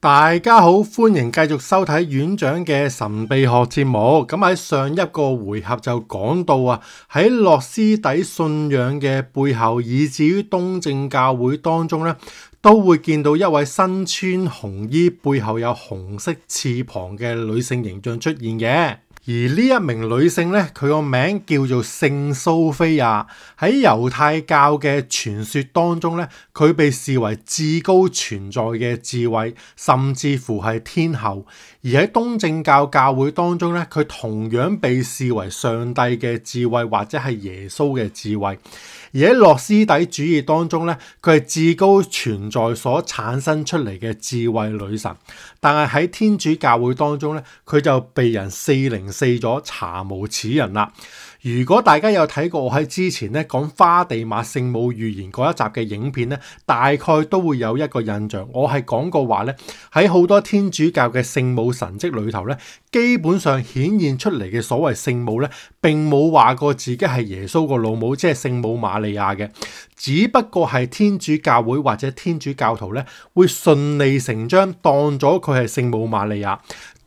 大家好，歡迎繼續收睇院長嘅神秘學節目。咁喺上一個回合就講到喺諾斯底信仰嘅背後，以至於東正教會當中咧，都會見到一位身穿紅衣、背後有紅色翅膀嘅女性形象出現嘅。而呢一名女性咧，佢個名叫做聖蘇菲亞。喺猶太教嘅傳說當中咧，佢被視為至高存在嘅智慧，甚至乎係天后。而喺東正教教會當中咧，佢同樣被視為上帝嘅智慧，或者係耶穌嘅智慧。而喺諾斯底主義當中咧，佢係至高存在所產生出嚟嘅智慧女神。但係喺天主教會當中咧，佢就被人404咗，查無此人啦。如果大家有睇過我喺之前咧講花地瑪聖母預言嗰一集嘅影片咧，大概都會有一個印象。我係講過話咧，喺好多天主教嘅聖母神蹟裏頭咧，基本上顯現出嚟嘅所謂聖母咧，並冇話過自己係耶穌個老母，即係聖母瑪利亞嘅。只不過係天主教會或者天主教徒咧，會順理成章當咗佢係聖母瑪利亞。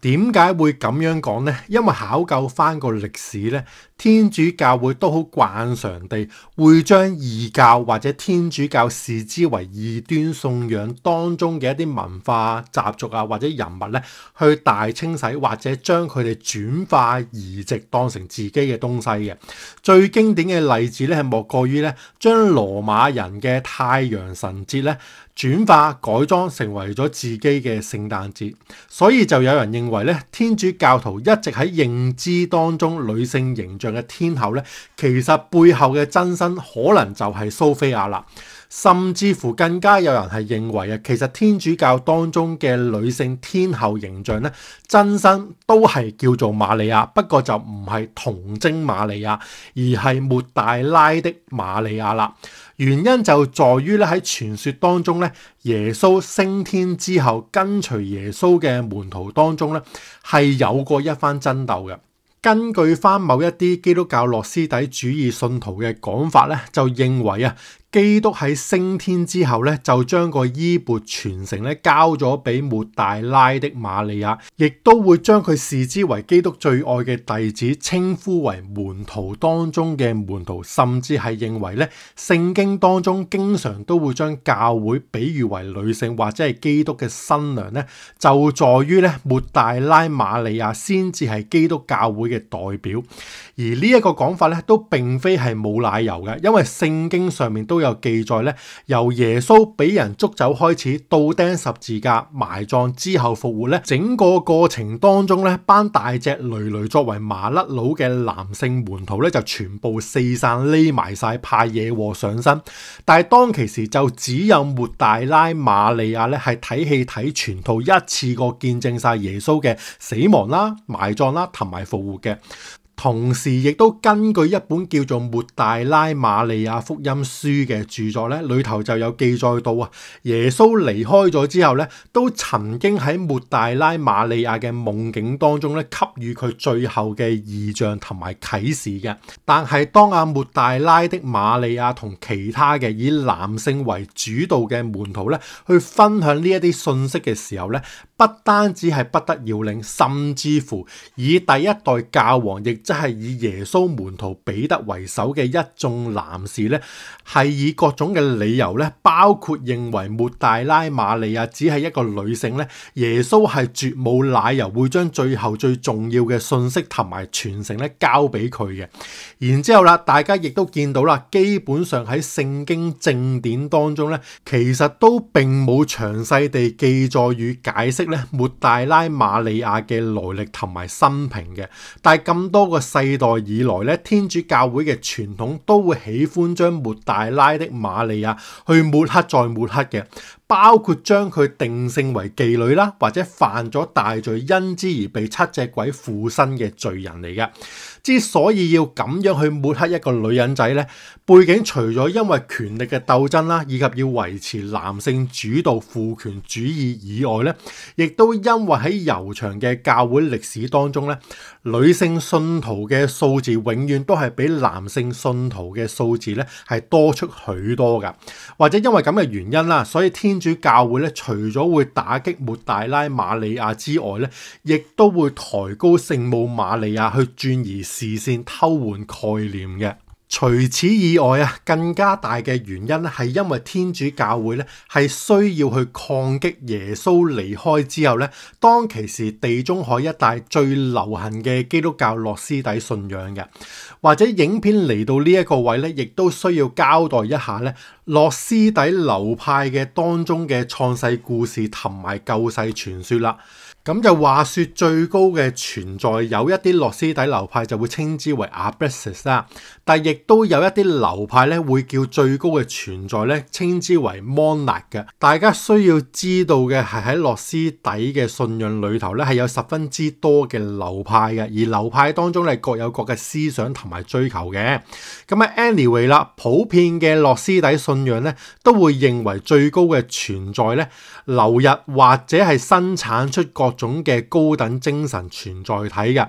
點解會咁樣講呢？因為考究翻個歷史咧，天主教會都好慣常地會將異教或者天主教視之為異端信仰當中嘅一啲文化習俗或者人物咧，去大清洗或者將佢哋轉化移植當成自己嘅東西嘅。最經典嘅例子咧，係莫過於咧將羅馬人嘅太陽神節咧轉化改裝成為咗自己嘅聖誕節。所以就有人認為咧，天主教徒一直喺認知當中女性形象嘅天后咧，其實背後嘅真身可能就係蘇菲亞啦。甚至乎更加有人係認為其實天主教當中嘅女性天后形象咧，真身都係叫做瑪利亞，不過就唔係童貞瑪利亞，而係抹大拉的瑪利亞啦。原因就在於咧，喺傳說當中咧，耶穌升天之後，跟隨耶穌嘅門徒當中咧，係有過一番爭鬥嘅。根據翻某一啲基督教諾斯底主義信徒嘅講法咧，就認為基督喺升天之後咧，就將個衣缽傳承咧交咗俾抹大拉的瑪利亞，亦都會將佢視之為基督最愛嘅弟子，稱呼為門徒當中嘅門徒，甚至係認為咧，聖經當中經常都會將教會比喻為女性或者係基督嘅新娘咧，就在於咧抹大拉瑪利亞先至係基督教會嘅代表。而呢一個講法咧，都並非係冇奶油嘅，因為聖經上面都有記載咧，由耶穌俾人捉走開始，到釘十字架、埋葬之後復活咧，整個過程當中咧，班大隻累累作為麻甩佬嘅男性門徒咧，就全部四散匿埋晒，怕惹禍上身。但係當其時就只有抹大拉瑪利亞咧，係睇戲睇全套，一次過見證晒耶穌嘅死亡啦、埋葬啦同埋復活嘅。同時亦都根據一本叫做《抹大拉瑪利亞福音書》嘅著作咧，裏頭就有記載到耶穌離開咗之後咧，都曾經喺抹大拉瑪利亞嘅夢境當中咧，給予佢最後嘅異象同埋啟示嘅。但係當抹大拉的瑪利亞同其他嘅以男性為主導嘅門徒咧，去分享呢一啲信息嘅時候咧，不單止係不得要領，甚至乎以第一代教皇，亦即係以耶穌門徒彼得為首嘅一眾男士咧，係以各種嘅理由咧，包括認為抹大拉瑪利亞只係一個女性咧，耶穌係絕冇奶油會將最後最重要嘅信息同埋傳承咧交俾佢嘅。然之後啦，大家亦都見到啦，基本上喺聖經正典當中咧，其實都並冇詳細地記載與解釋咧抹大拉瑪利亞嘅來歷同埋生平嘅。但係咁多個世代以來咧，天主教會嘅傳統都會喜歡將抹大拉的瑪利亞去抹黑再抹黑嘅，包括將佢定性為妓女啦，或者犯咗大罪，因之而被七隻鬼附身嘅罪人嚟嘅。之所以要咁樣去抹黑一個女人仔咧，背景除咗因為權力嘅鬥爭啦，以及要維持男性主導父權主義以外咧，亦都因為喺悠長嘅教會歷史當中咧，女性信徒嘅數字永遠都係比男性信徒嘅數字咧係多出許多噶。或者因為咁嘅原因啦，所以天天主教會咧，除咗會打擊抹大拉瑪利亞之外咧，亦都會抬高聖母瑪利亞去轉移視線、偷換概念嘅。除此以外啊，更加大嘅原因咧，係因為天主教會咧係需要去抗擊耶穌離開之後咧，當其時地中海一帶最流行嘅基督教諾斯底信仰嘅。或者影片嚟到呢一個位咧，亦都需要交代一下咧，諾斯底流派嘅當中嘅創世故事同埋救世傳說啦。咁就話說最高嘅存在，有一啲諾斯底流派就會稱之為 Abraxas 啦，但亦都有一啲流派咧會叫最高嘅存在咧稱之為 Monad 嘅。大家需要知道嘅係喺諾斯底嘅信仰裏頭咧係有十分之多嘅流派嘅，而流派當中咧各有各嘅思想同埋追求嘅。咁啊 anyway 啦，普遍嘅諾斯底信仰咧都會認為最高嘅存在咧流日或者係生產出各種嘅高等精神存在體嘅，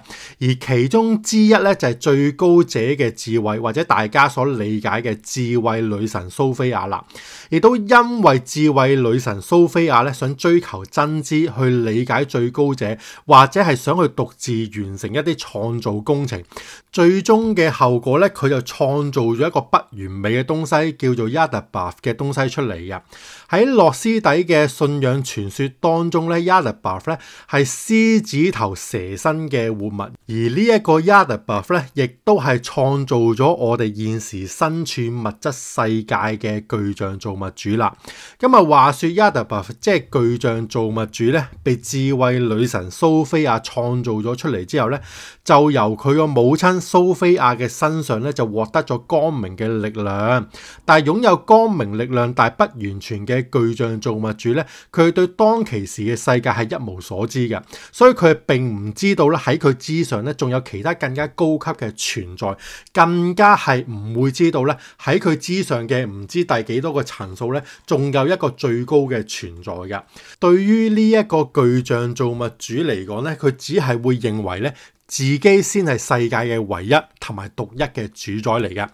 而其中之一咧就係最高者嘅智慧，或者大家所理解嘅智慧女神蘇菲亞啦。亦都因為智慧女神蘇菲亞咧想追求真知，去理解最高者，或者係想去獨自完成一啲創造工程，最終嘅後果咧佢就創造咗一個不完美嘅東西，叫做 Yaldabaoth 嘅東西出嚟嘅。喺諾斯底嘅信仰傳說當中咧 Yaldabaoth 咧係獅子頭蛇身嘅活物，而呢一個 Yaldabaoth 咧亦都係創造咗我哋現時身處物質世界嘅巨像造物主啦。咁啊話說 Yaldabaoth 即係巨像造物主咧，被智慧女神蘇菲亞創造咗出嚟之後咧，就由佢個母親蘇菲亞嘅身上咧就獲得咗光明嘅力量。但係擁有光明力量但係不完全嘅巨像造物主咧，佢對當其時嘅世界係一無所知嘅，所以佢並唔知道咧喺佢之上咧仲有其他更加高級嘅存在，更加係唔會知道咧喺佢之上嘅唔知第幾多個層數咧，仲有一個最高嘅存在嘅。對於呢一個巨像造物主嚟講咧，佢只係會認為咧自己先係世界嘅唯一同埋獨一嘅主宰嚟嘅。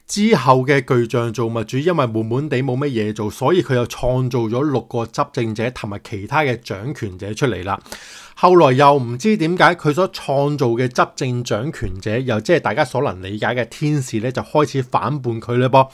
之後嘅巨像造物主因為悶悶地冇乜嘢做，所以佢又創造咗6個執政者同埋其他嘅掌權者出嚟啦。後來又唔知點解佢所創造嘅執政掌權者，又即係大家所能理解嘅天使咧，就開始反叛佢嘞噃。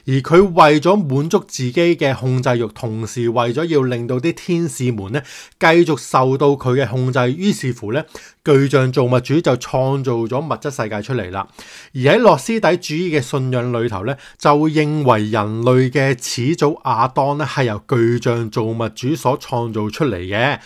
而佢為咗滿足自己嘅控制欲，同時為咗要令到啲天使們咧繼續受到佢嘅控制，於是乎咧巨像造物主就創造咗物質世界出嚟啦。而喺諾斯底主義嘅信仰裏頭咧，就認為人類嘅始祖亞當咧係由巨像造物主所創造出嚟嘅。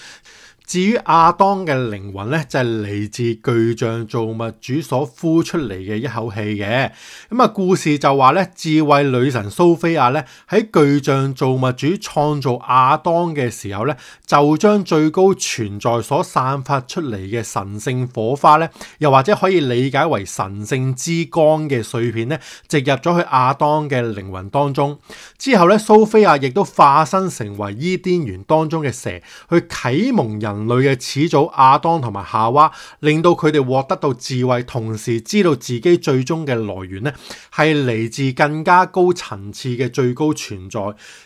至於亞當嘅靈魂咧，就係嚟自巨像造物主所呼出嚟嘅一口氣嘅。咁啊，故事就話咧，智慧女神蘇菲亞咧喺巨像造物主創造亞當嘅時候咧，就將最高存在所散發出嚟嘅神聖火花咧，又或者可以理解為神聖之光嘅碎片咧，植入咗去亞當嘅靈魂當中。之後咧，蘇菲亞亦都化身成為伊甸園當中嘅蛇，去啟蒙人類嘅始祖亞當同埋夏娃，令到佢哋獲得到智慧，同時知道自己最終嘅來源咧係嚟自更加高層次嘅最高存在。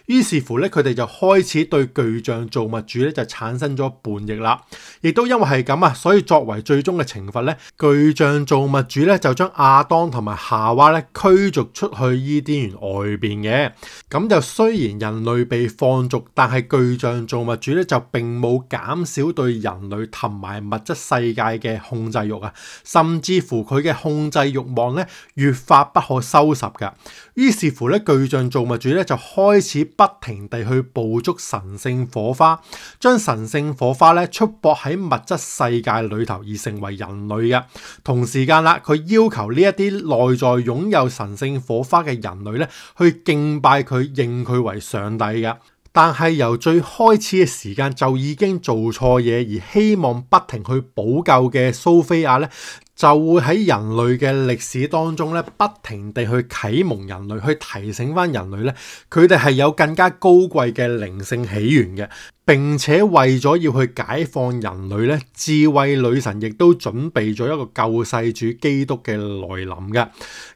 於是乎咧，佢哋就開始對巨像造物主咧就產生咗叛逆啦。亦都因為係咁啊，所以作為最終嘅懲罰咧，巨像造物主咧就將亞當同埋夏娃咧驅逐出去伊甸園外邊嘅。咁就雖然人類被放逐，但係巨像造物主咧就並冇減少對人類同埋物質世界嘅控制欲啊，甚至乎佢嘅控制欲望咧越發不可收拾㗎。於是乎咧，巨像造物主咧就開始不停地去捕捉神聖火花，將神聖火花咧束縛喺物質世界裏頭，而成為人類嘅。同時間啦，佢要求呢一啲內在擁有神聖火花嘅人類咧，去敬拜佢，認佢為上帝嘅。但係由最開始嘅時間就已經做錯嘢，而希望不停去補救嘅蘇菲亞咧，就會喺人類嘅歷史當中咧，不停地去啟蒙人類，去提醒翻人類咧，佢哋係有更加高貴嘅靈性起源嘅。並且為咗要去解放人類咧，智慧女神亦都準備咗一個救世主基督嘅來臨嘅。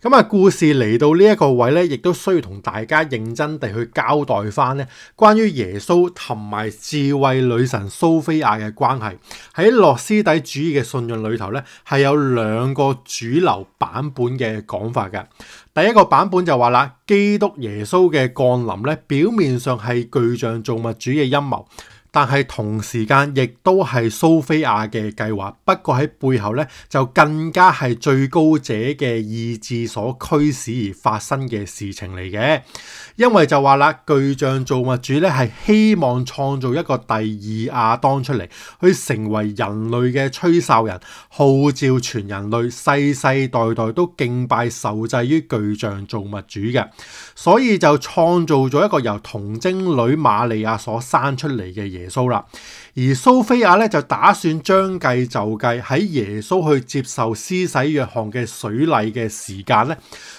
咁啊，故事嚟到呢一個位咧，亦都需要同大家認真地去交代翻咧，關於耶穌同埋智慧女神蘇菲亞嘅關係。喺諾斯底主義嘅信仰裏頭咧，係有兩個主流版本嘅講法嘅。第一個版本就話啦，基督耶穌嘅降臨咧，表面上係具象造物主嘅陰謀，但係同時間亦都係蘇菲亞嘅計劃。不過喺背後咧，就更加係最高者嘅意志所驅使而發生嘅事情嚟嘅。因為就話啦，具象造物主咧係希望創造一個第二亞當出嚟，去成為人類嘅吹哨人，號召全人類世世代代都敬拜受制於具象造物主嘅，所以就創造咗一個由童貞女瑪利亞所生出嚟嘅耶穌啦。而蘇菲亞咧就打算將計就計，喺耶穌去接受施洗約翰嘅水禮嘅時間咧，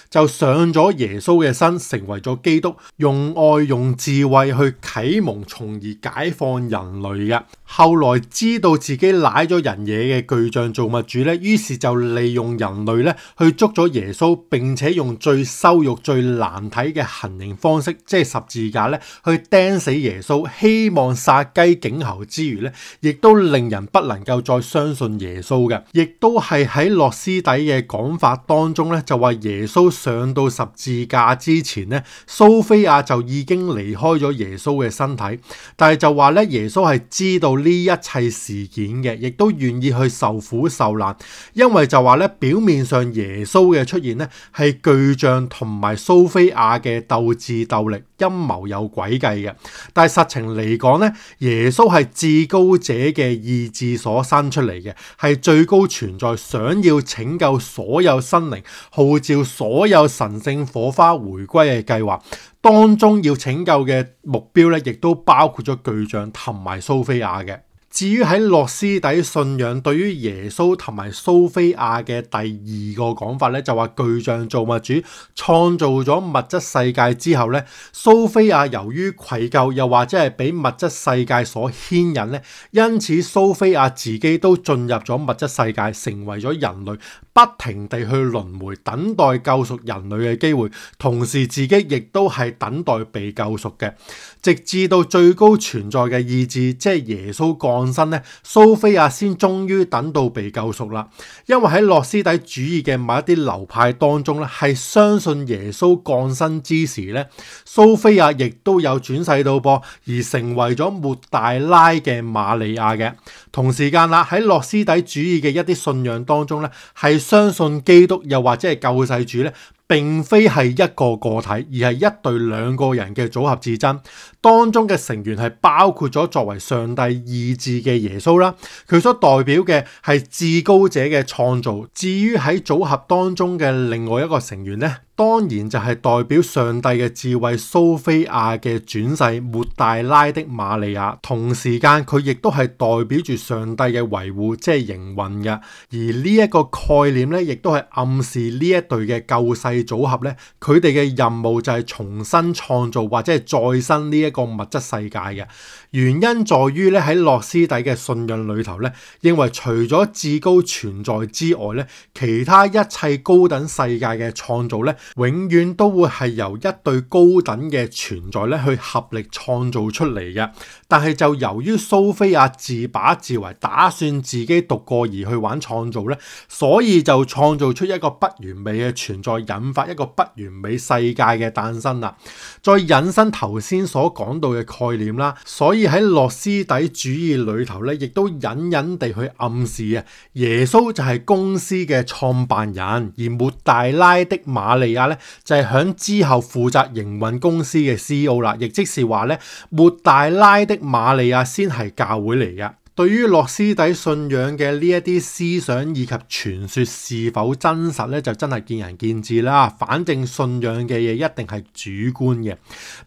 就上咗耶穌嘅身，成為咗基督，用愛用智慧去啟蒙，從而解放人類嘅。後來知道自己舐咗人嘢嘅具象造物主咧，於是就利用人類咧去捉咗耶穌，並且用最羞辱、最難睇嘅行刑方式，即係十字架咧，去釘死耶穌，希望殺雞儆猴之餘咧，亦都令人不能夠再相信耶穌嘅。亦都係喺諾斯底嘅講法當中咧，就話耶穌上到十字架之前咧，蘇菲亞就已經離開咗耶穌嘅身體，但係就話咧，耶穌係知道呢一切事件嘅，亦都願意去受苦受難。因為就話咧，表面上耶穌嘅出現咧係具象同埋蘇菲亞嘅鬥智鬥力，陰謀有詭計嘅，但係實情嚟講咧，耶穌係至高者嘅意志所生出嚟嘅，係最高存在，想要拯救所有生靈，號召所有神聖火花回歸嘅計劃。當中要拯救嘅目標咧，亦都包括咗巨像同埋蘇菲亞嘅。至於喺諾斯底信仰對於耶穌同埋蘇菲亞嘅第二個講法咧，就話具象造物主創造咗物質世界之後咧，蘇菲亞由於愧疚，又或者係俾物質世界所牽引咧，因此蘇菲亞自己都進入咗物質世界，成為咗人類，不停地去輪迴，等待救贖人類嘅機會，同時自己亦都係等待被救贖嘅，直至到最高存在嘅意志，即係耶穌降身咧，蘇菲亞先終於等到被救贖啦。因為喺諾斯底主義嘅某一啲流派當中咧，係相信耶穌降生之時咧，蘇菲亞亦都有轉世到噃，而成為咗抹大拉嘅瑪利亞嘅。同時間啦，喺諾斯底主義嘅一啲信仰當中咧，係相信基督又或者係救世主咧，並非係一個個體，而係一對兩個人嘅組合至真。當中嘅成員係包括咗作為上帝意志嘅耶穌啦，佢所代表嘅係至高者嘅創造。至於喺組合當中嘅另外一個成員咧，當然就係代表上帝嘅智慧蘇菲亞嘅轉世抹大拉的瑪利亞。同時間佢亦都係代表住上帝嘅維護，即係營運嘅。而呢一個概念咧，亦都係暗示呢一對嘅救世組合咧，佢哋嘅任務就係重新創造或者係再生呢一個物質世界嘅。原因在於咧，喺諾斯底嘅信仰裏頭咧，認為除咗至高存在之外咧，其他一切高等世界嘅創造咧，永遠都會係由一對高等嘅存在咧去合力創造出嚟嘅。但係就由於蘇菲亞自把自為，打算自己獨個而去玩創造咧，所以就創造出一個不完美嘅存在，引發一個不完美世界嘅誕生啦。再引申頭先所講到嘅概念啦，所以喺諾斯底主義裏頭咧，亦都隱隱地去暗示啊，耶穌就係公司嘅創辦人，而抹大拉的瑪利亞咧就係響之後負責營運公司嘅 CEO 啦，亦即是話咧，抹大拉的瑪利亞先係教會嚟嘅。對於諾斯底信仰嘅呢一啲思想以及傳說是否真實咧，就真係見仁見智啦。反正信仰嘅嘢一定係主觀嘅。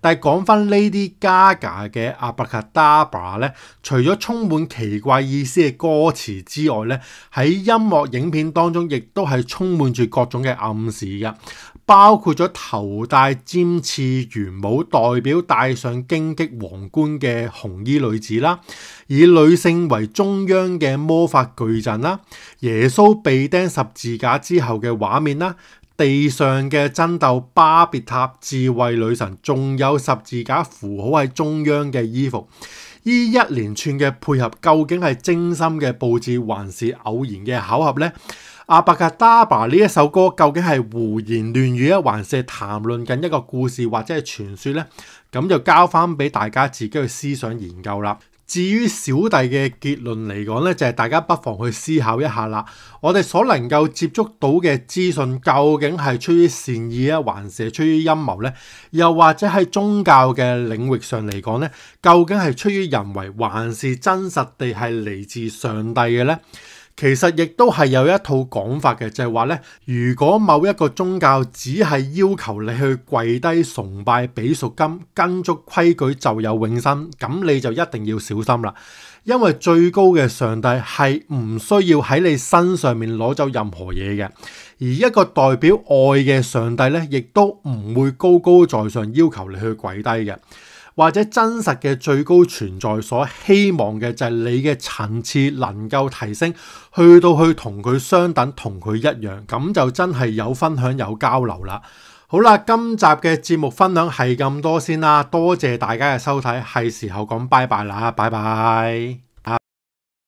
但係講翻 Lady Gaga 嘅 Abracadabra 咧，除咗充滿奇怪意思嘅歌詞之外咧，喺音樂影片當中亦都係充滿住各種嘅暗示嘅。包括咗頭戴尖刺圓帽，代表戴上荊棘皇冠嘅紅衣女子啦，以女性為中央嘅魔法巨陣啦，耶穌被釘十字架之後嘅畫面啦，地上嘅爭鬥巴別塔智慧女神，仲有十字架符號喺中央嘅衣服，呢一連串嘅配合究竟係精心嘅佈置還是偶然嘅巧合呢？阿巴格達巴呢一首歌究竟係胡言亂語啊，還是談論緊一個故事或者係傳說呢？咁就交翻俾大家自己去思想研究啦。至於小弟嘅結論嚟講呢，就係大家不妨去思考一下啦。我哋所能夠接觸到嘅資訊究竟係出於善意啊，還是出於陰謀呢？又或者喺宗教嘅領域上嚟講呢，究竟係出於人為，還是真實地係嚟自上帝嘅呢？其實亦都係有一套講法嘅，就係話咧，如果某一個宗教只係要求你去跪低崇拜俾贖金，跟足規矩就有永生，咁你就一定要小心啦。因為最高嘅上帝係唔需要喺你身上面攞走任何嘢嘅，而一個代表愛嘅上帝咧，亦都唔會高高在上要求你去跪低嘅。或者真實嘅最高存在所希望嘅就係你嘅層次能夠提升，去到去同佢相等，同佢一樣，咁就真係有分享有交流啦。好啦，今集嘅節目分享係咁多先啦，多謝大家嘅收睇，係時候講拜拜啦，拜拜。